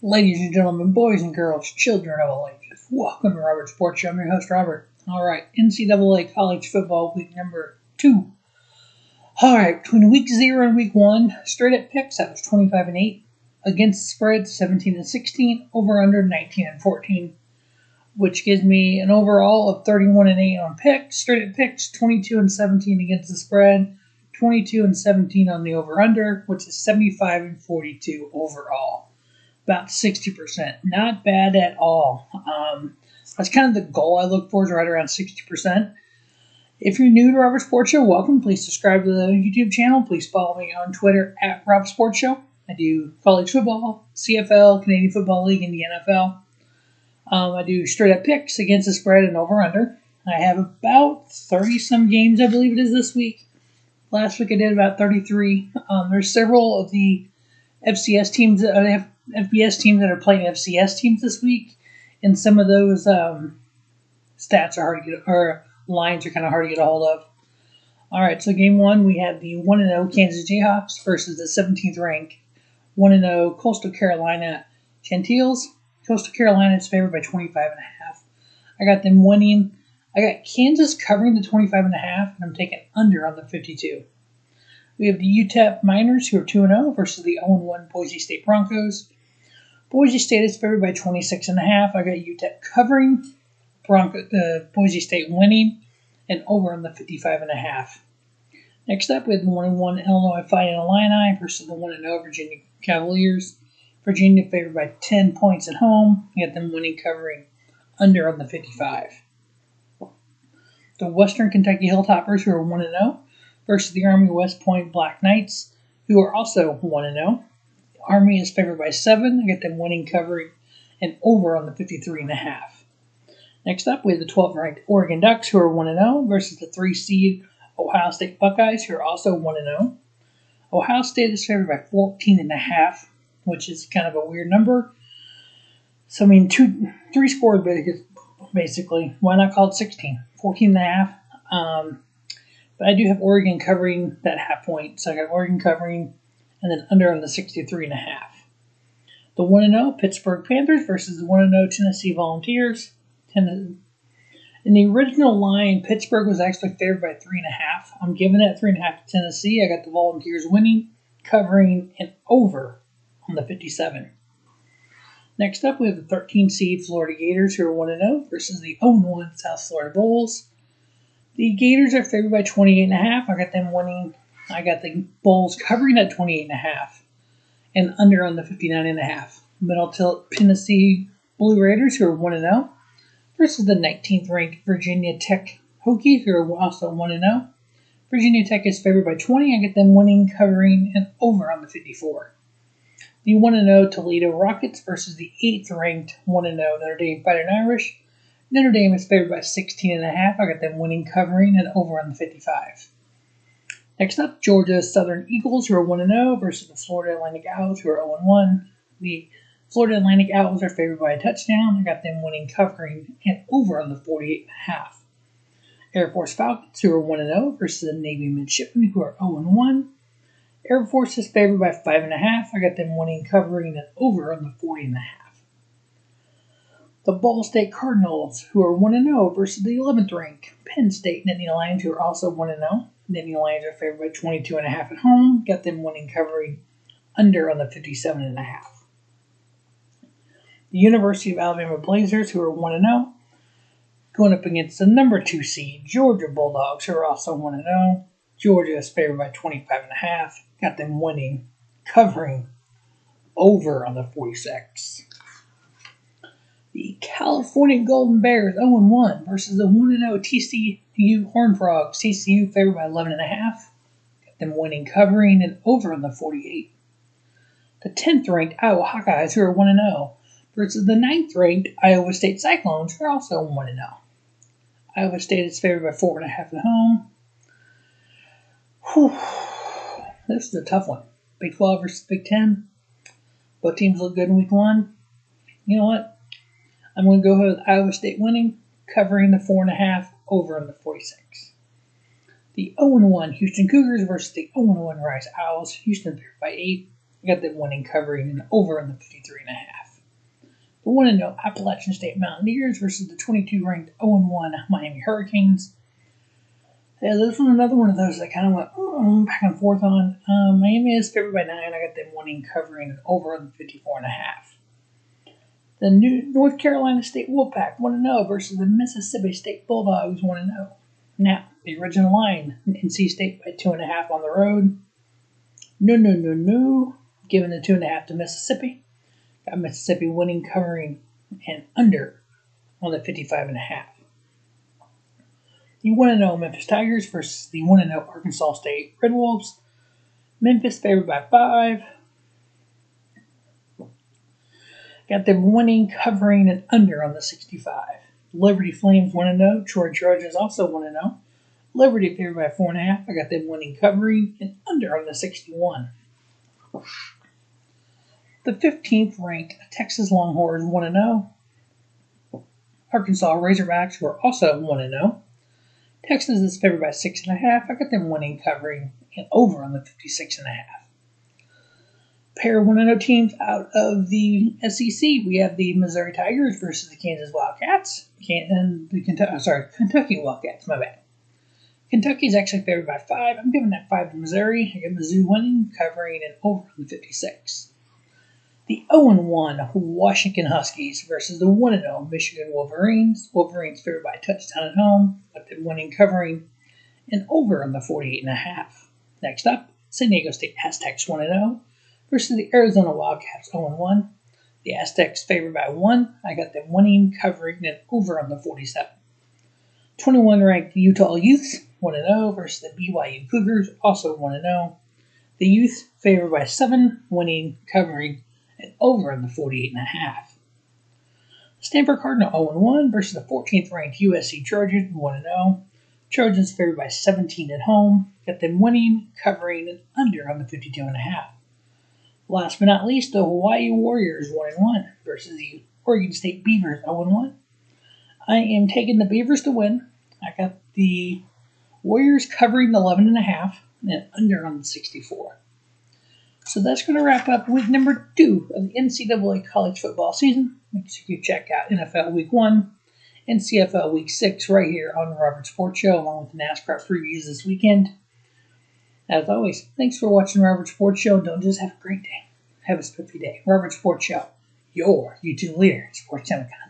Ladies and gentlemen, boys and girls, children of all ages, welcome to Robert Sports Show. I'm your host, Robert. All right, NCAA college football week number 2. All right, between week 0 and week 1, straight up picks, that was 25-8. Against the spread, 17-16. Over under 19-14, which gives me an overall of 31-8 on picks. Straight up picks, 22-17 against the spread, 22-17 on the over under, which is 75-42 overall. About 60%. Not bad at all. That's kind of the goal I look for, is right around 60%. If you're new to Robert Sports Show, welcome. Please subscribe to the YouTube channel. Please follow me on Twitter at Rob Sports Show. I do college football, CFL, Canadian Football League, and the NFL. I do straight up picks against the spread and over under. I have about 30-some games, I believe it is, this week. Last week I did about 33. There's several of the FCS teams that have FBS teams that are playing FCS teams this week, and some of those stats are hard to get, or lines are kind of hard to get a hold of. All right, so game 1, we had the 1-0 Kansas Jayhawks versus the 17th ranked 1-0 Coastal Carolina Chanticleers. Coastal Carolina is favored by 25.5. I got them winning. I got Kansas covering the 25.5, and I'm taking under on the 52. We have the UTEP Miners, who are 2-0, versus the 0-1 Boise State Broncos. Boise State is favored by 26.5. I got UTEP covering, Boise State winning, and over on the 55.5. Next up, we have the 1-1 Illinois Fighting Illini versus the 1-0 Virginia Cavaliers. Virginia favored by 10 points at home. I got them winning, covering, under on the 55. The Western Kentucky Hilltoppers, who are 1-0, versus the Army West Point Black Knights, who are also 1-0. Army is favored by 7. I get them winning, covering, and over on the 53.5. Next up, we have the 12th ranked Oregon Ducks, who are 1-0, versus the 3 seed Ohio State Buckeyes, who are also 1-0. Ohio State is favored by 14.5, which is kind of a weird number. So, I mean, 3 scores basically. Why not call it 16? 14.5. But I do have Oregon covering that half point. So I got Oregon covering and then under on the 63.5. The 1-0 Pittsburgh Panthers versus the 1-0 Tennessee Volunteers. In the original line, Pittsburgh was actually favored by 3.5. I'm giving that 3.5 to Tennessee. I got the Volunteers winning, covering, and over on the 57. Next up, we have the 13 seed Florida Gators, who are 1-0, versus the 0-1 South Florida Bulls. The Gators are favored by 28.5. I got them winning. I got the Bulls covering at 28.5 and under on the 59.5. Middle Tilt Tennessee Blue Raiders, who are 1-0, versus the 19th ranked Virginia Tech Hokies, who are also 1-0. Virginia Tech is favored by 20. I get them winning, covering, and over on the 54. The 1-0 Toledo Rockets versus the 8th ranked 1-0 Notre Dame Fighting Irish. Notre Dame is favored by 16.5. I got them winning, covering, and over on the 55. Next up, Georgia Southern Eagles, who are 1-0, versus the Florida Atlantic Owls, who are 0-1. The Florida Atlantic Owls are favored by a touchdown. I got them winning, covering, and over on the 48.5. Air Force Falcons, who are 1-0, versus the Navy Midshipmen, who are 0-1. Air Force is favored by 5.5. I got them winning, covering, and over on the 40.5. The Ball State Cardinals, who are 1-0, versus the 11th ranked Penn State Nittany Lions, who are also 1-0. Nittany Lions are favored by 22.5 at home. Got them winning, covering, under on the 57.5. The University of Alabama Blazers, who are 1-0, going up against the number 2 seed Georgia Bulldogs, who are also 1-0. Georgia is favored by 25.5. Got them winning, covering, over on the 46. The California Golden Bears 0-1 versus the 1-0 TCU Horned Frogs. TCU favored by 11.5. Got them winning, covering, and over on the 48. The 10th ranked Iowa Hawkeyes, who are 1-0, versus the 9th ranked Iowa State Cyclones, who are also 1-0. Iowa State is favored by 4.5 at home. Whew. This is a tough one. Big 12 versus Big 10. Both teams look good in week 1. You know what? I'm going to go ahead with Iowa State winning, covering the 4.5, over on the 46. The 0-1 Houston Cougars versus the 0-1 Rice Owls. Houston favored by 8. I got them winning, covering, and over on the 53.5. The 1-0 Appalachian State Mountaineers versus the 22-ranked 0-1 Miami Hurricanes. Yeah, this was another one of those that kind of went back and forth on. Miami is favored by 9. I got them winning, covering an over on 54.5. The North Carolina State Wolfpack 1-0 versus the Mississippi State Bulldogs 1-0. Now, the original line, NC State by 2.5 on the road. No. Giving the 2.5 to Mississippi. Got Mississippi winning, covering, and under on the 55.5. The 1-0 Memphis Tigers versus the 1-0 Arkansas State Red Wolves. Memphis favored by 5. Got them winning, covering, and under on the 65. Liberty Flames 1-0. Troy Trojans also 1-0. Liberty favored by 4.5. I got them winning, covering, and under on the 61. The 15th ranked Texas Longhorns 1-0. Arkansas Razorbacks were also 1-0. Texas is favored by 6.5. I got them winning, covering, and over on the 56.5. Pair of 1-0 teams out of the SEC. We have the Missouri Tigers versus the Kansas Wildcats. And the Kentucky Wildcats, my bad. Kentucky's actually favored by 5. I'm giving that 5 to Missouri. I got Mizzou winning, covering, and over on the 56. The 0-1 Washington Huskies versus the 1-0 Michigan Wolverines. Wolverines favored by a touchdown at home, but them winning, covering, and over on the 48.5. Next up, San Diego State Aztecs 1-0 versus the Arizona Wildcats 0-1. The Aztecs favored by 1. I got them winning, covering, and over on the 47. 21 ranked Utah Utes 1-0 versus the BYU Cougars, also 1-0. The Utes favored by 7, winning, covering, and over on the 48.5. Stanford Cardinal 0-1 versus the 14th ranked USC Trojans 1-0. Trojans favored by 17 at home. Got them winning, covering, and under on the 52.5. Last but not least, the Hawaii Warriors 1-1 versus the Oregon State Beavers 0-1. I am taking the Beavers to win. I got the Warriors covering 11.5 and under on the 64. So that's going to wrap up week number 2 of the NCAA college football season. Make sure you check out NFL Week 1 and CFL Week 6 right here on the Robert Sports Show, along with the NASCAR previews this weekend. As always, thanks for watching Robert Sports Show. Don't just have a great day. Have a spiffy day. Robert Sports Show, your YouTube leader in sports content.